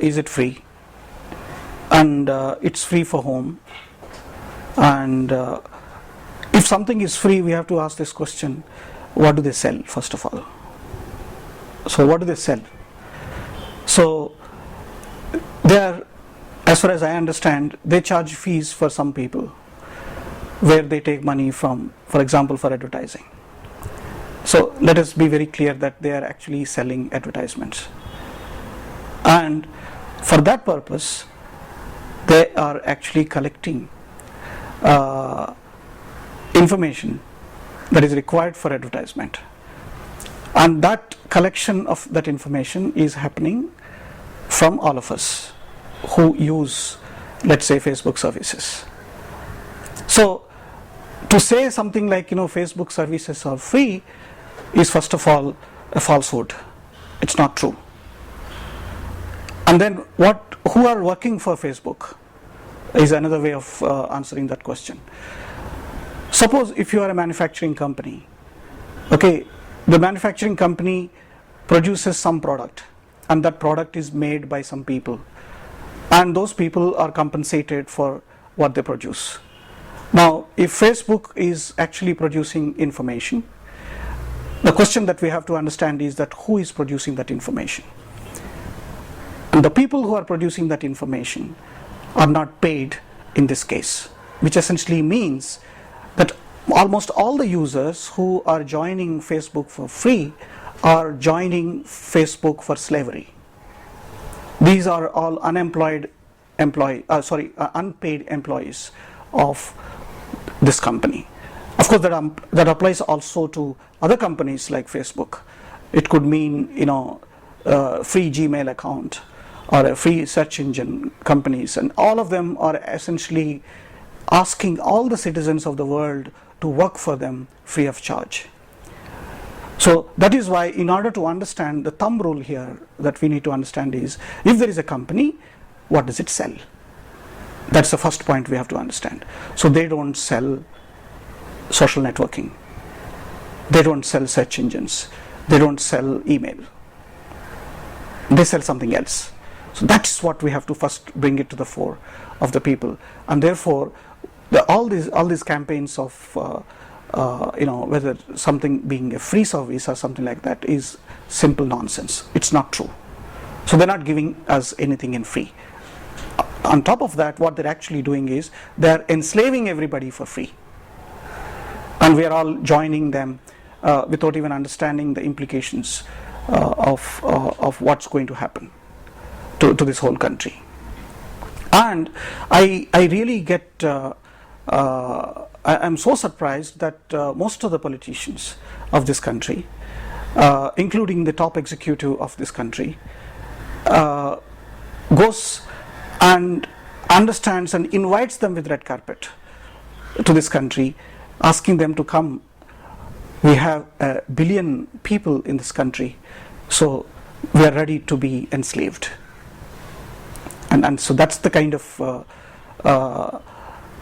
is it free? And it's free for whom? And if something is free, we have to ask this question: what do they sell, first of all? So what do they sell? So they are, as far as I understand, they charge fees for some people, where they take money from, for example, for advertising. So let us be very clear that they are actually selling advertisements, and for that purpose they are actually collecting information that is required for advertisement, and that collection of that information is happening from all of us who use, let's say, Facebook services. So to say something like, Facebook services are free is, first of all, a falsehood. It's not true. And then who are working for Facebook is another way of answering that question. Suppose if you are a manufacturing company, okay, the manufacturing company produces some product, and that product is made by some people, and those people are compensated for what they produce. Now, if Facebook is actually producing information, the question that we have to understand is that who is producing that information? And the people who are producing that information are not paid in this case, which essentially means that almost all the users who are joining Facebook for free are joining Facebook for slavery. These are all unpaid employees of this company. Of course, that applies also to other companies like Facebook. It could mean, free Gmail account or a free search engine companies, and all of them are essentially asking all the citizens of the world to work for them free of charge. So that is why, in order to understand the thumb rule here, that we need to understand is, if there is a company, what does it sell? That's the first point we have to understand. So they don't sell social networking, they don't sell search engines, they don't sell email, they sell something else. So that's what we have to first bring it to the fore of the people. And therefore all these campaigns of whether something being a free service or something like that is simple nonsense. It's not true. So they're not giving us anything in free. On top of that, what they're actually doing is they're enslaving everybody for free, and we are all joining them without even understanding the implications of what's going to happen to this whole country. And I really get I'm so surprised that most of the politicians of this country, including the top executive of this country, goes and understands and invites them with red carpet to this country, asking them to come. We have 1 billion people in this country, so we are ready to be enslaved. And so that's the kind of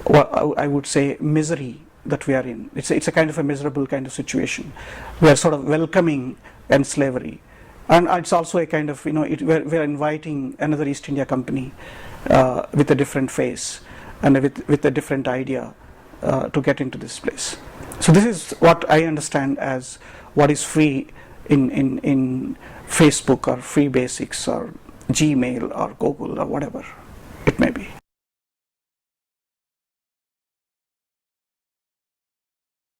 what I would say misery that we are in. It's a kind of a miserable kind of situation. We are sort of welcoming slavery, and it's also a kind of we're inviting another East India Company with a different face and with a different idea to get into this place. So this is what I understand as what is free in Facebook, or free basics, or Gmail, or Google, or whatever it may be.